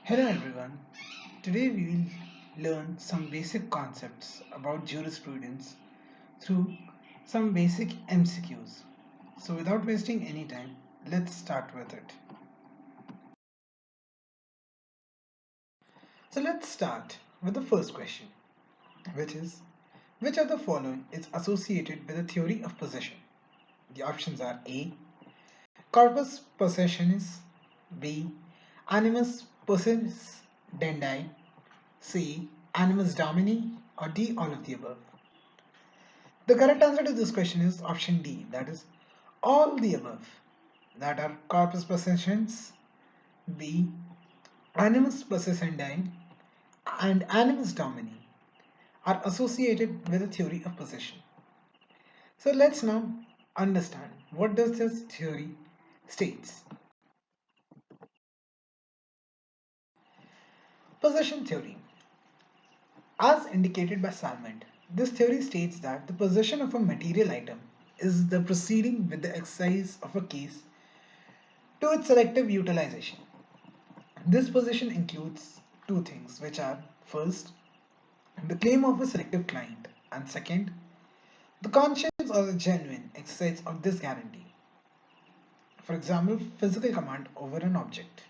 Hello everyone. Today we will learn some basic concepts about jurisprudence through some basic MCQs. So without wasting any time, let's start with it. So let's start with the first question, which is which of the following is associated with the theory of possession? The options are A. Corpus possessionis, B. Animus possidendi, C. Animus domini, or D. All of the above. The correct answer to this question is option D, that is all the above, that are corpus possessions, B, animus possidendi, and animus domini are associated with the theory of possession. So let's now understand what does this theory states. Possession theory. As indicated by Salmond, this theory states that the possession of a material item is the proceeding with the exercise of a case to its selective utilization. This possession includes two things, which are first, the claim of a selective client, and second, the conscious or the genuine exercise of this guarantee. For example, physical command over an object.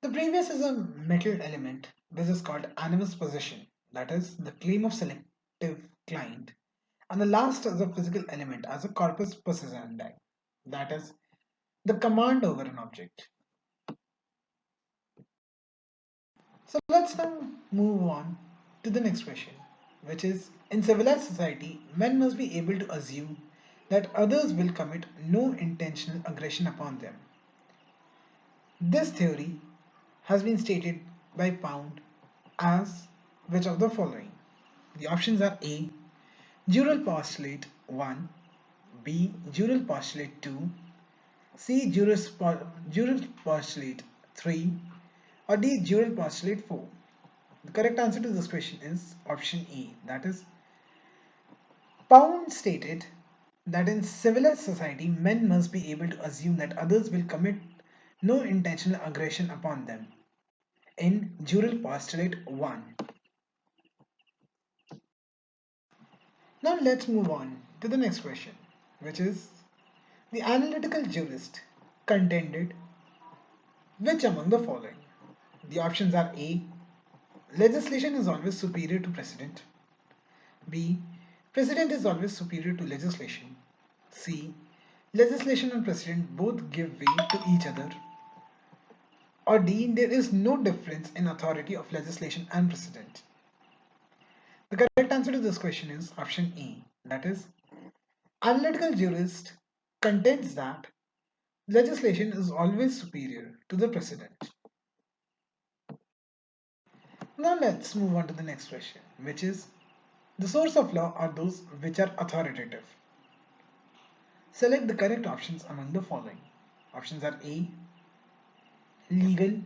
The previous is a metal element which is called animus possession, that is the claim of selective client, and the last is a physical element as a corpus possidendi, that is the command over an object. So let's now move on to the next question, which is in civilized society, men must be able to assume that others will commit no intentional aggression upon them. This theory has been stated by Pound as which of the following? The options are A. Jural Postulate 1, B. Jural Postulate 2, C. Jural Postulate 3, or D. Jural Postulate 4. The correct answer to this question is option A, that is Pound stated that in civilized society men must be able to assume that others will commit no intentional aggression upon them in Jural Postulate 1. Now let's move on to the next question, which is the analytical jurist contended which among the following? The options are A. Legislation is always superior to precedent. B. Precedent is always superior to legislation. C. Legislation and precedent both give way to each other. Or D. There is no difference in authority of legislation and precedent. The correct answer to this question is option A. That is, analytical jurist contends that legislation is always superior to the precedent. Now let's move on to the next question, which is the source of law are those which are authoritative. Select the correct options among the following. Options are A. Legal,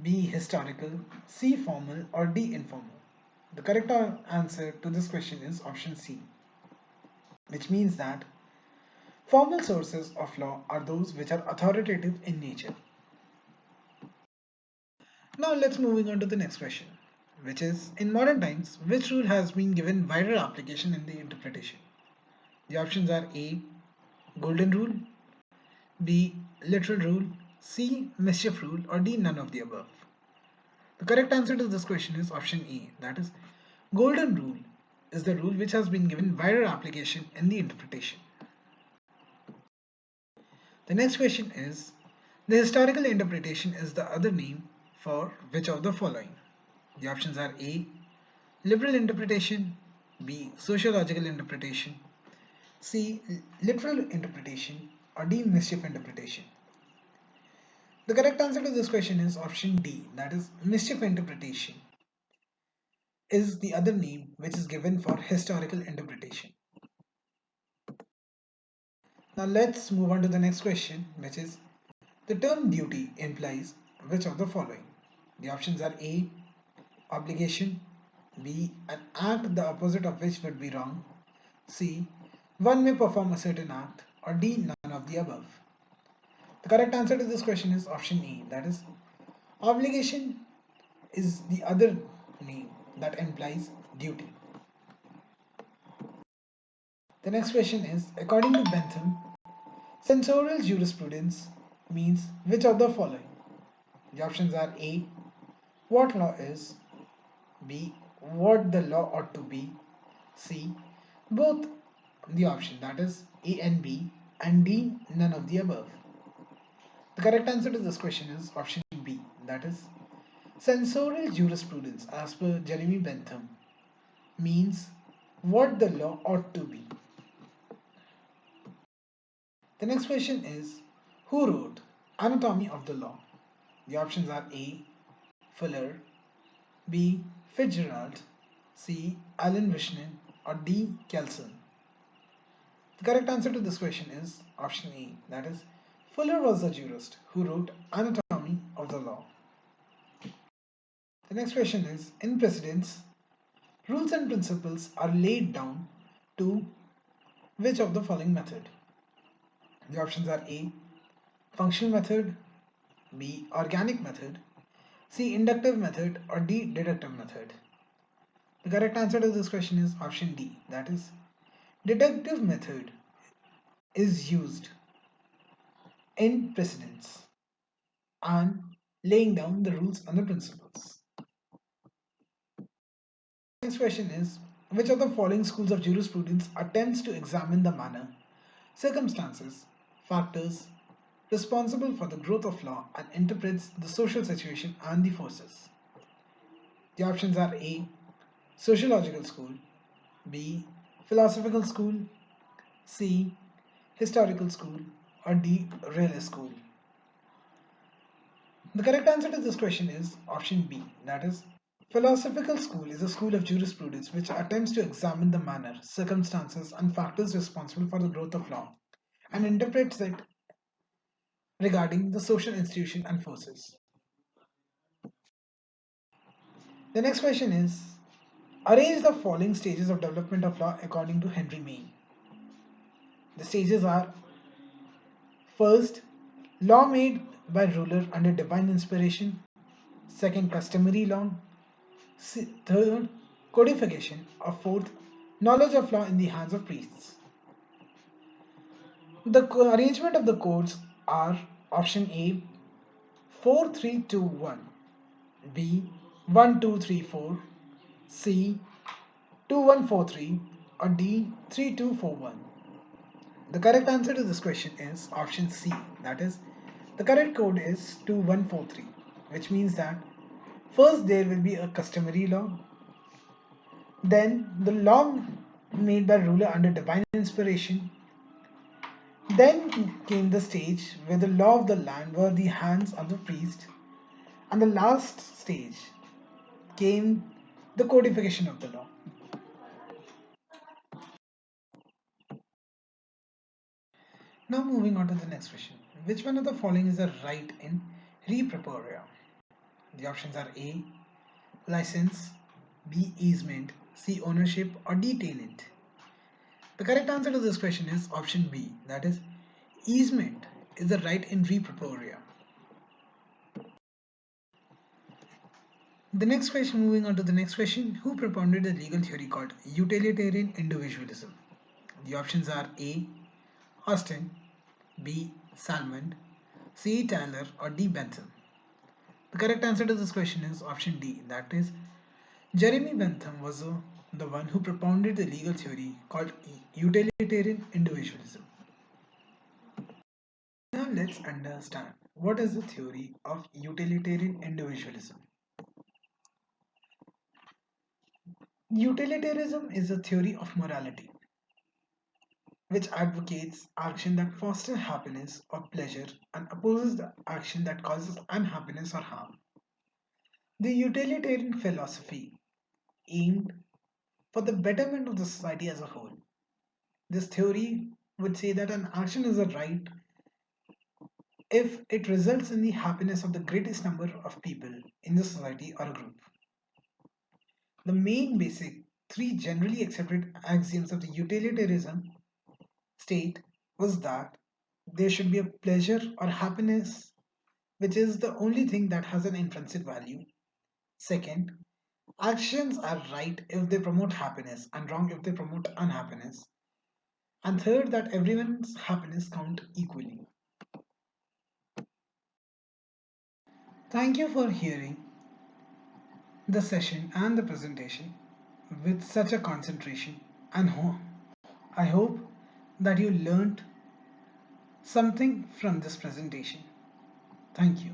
B. Historical, C. Formal, or D. Informal. The correct answer to this question is option C, which means that formal sources of law are those which are authoritative in nature. Now let's moving on to the next question, which is in modern times, which rule has been given wider application in the interpretation? The options are A. Golden rule, B. Literal rule, C. Mischief rule, or D. None of the above. The correct answer to this question is option A, that is golden rule is the rule which has been given wider application in the interpretation. The next question is the historical interpretation is the other name for which of the following? The options are A. Liberal interpretation, B. Sociological interpretation, C. Literal interpretation, or D. Mischief interpretation. The correct answer to this question is option D, that is mischief interpretation is the other name which is given for historical interpretation. Now let's move on to the next question, which is the term duty implies which of the following? The options are A. Obligation, B. An act the opposite of which would be wrong, C. One may perform a certain act, or D. None of the above. The correct answer to this question is option A, that is Obligation is the other name that implies duty. The next question is, according to Bentham, censorial jurisprudence means which of the following? The options are A. What law is, B. What the law ought to be, C. Both the option, that is A and B, and D. None of the above. The correct answer to this question is option B, that is censorial jurisprudence as per Jeremy Bentham means what the law ought to be. The next question is, who wrote Anatomy of the Law? The options are A. Fuller, B. Fitzgerald, C. Alan Vishnan, or D. Kelsen. The correct answer to this question is option A, that is Fuller was the jurist who wrote Anatomy of the Law. The next question is, in precedents, rules and principles are laid down to which of the following method? The options are A. Functional method, B. Organic method, C. Inductive method, or D. Deductive method. The correct answer to this question is option D, that is deductive method is used in precedents and laying down the rules and the principles. Next question is, which of the following schools of jurisprudence attempts to examine the manner, circumstances, factors responsible for the growth of law and interprets the social situation and the forces? The options are A. Sociological school, B. Philosophical school, C. Historical school, or D. Realist school. The correct answer to this question is option B, that is philosophical school is a school of jurisprudence which attempts to examine the manner, circumstances, and factors responsible for the growth of law and interprets it regarding the social institution and forces. The next question is, arrange the following stages of development of law according to Henry Maine. The stages are: first, law made by ruler under divine inspiration; second, customary law; third, codification; or fourth, knowledge of law in the hands of priests. The arrangement of the codes are option A 4-3-2-1, B 1-2-3-4, C 2-1-4-3, or D 3-2-4-1. The correct answer to this question is option C, that is the correct code is 2-1-4-3, which means that first there will be a customary law, then the law made by ruler under divine inspiration, then came the stage where the law of the land were the hands of the priest, and the last stage came the codification of the law. Now moving on to the next question. Which one of the following is a right in re-propria? The options are A. License, B. Easement, C. Ownership, or D. Tenant. The correct answer to this question is option B, that is easement is the right in re-propria. The next question, moving on to the next question, who propounded a legal theory called utilitarian individualism? The options are A. Austin, B. Salmond, C. Taylor, or D. Bentham. The correct answer to this question is option D, that is Jeremy Bentham was the one who propounded the legal theory called utilitarian individualism. Now let's understand what is the theory of utilitarian individualism. Utilitarianism is a theory of morality which advocates action that fosters happiness or pleasure and opposes the action that causes unhappiness or harm. The utilitarian philosophy aimed for the betterment of the society as a whole. This theory would say that an action is a right if it results in the happiness of the greatest number of people in the society or group. The main basic three generally accepted axioms of the utilitarianism state was that there should be a pleasure or happiness which is the only thing that has an intrinsic value. Second, actions are right if they promote happiness and wrong if they promote unhappiness. And third, that everyone's happiness count equally. Thank you for hearing the session and the presentation with such a concentration, and I hope that you learned something from this presentation. Thank you.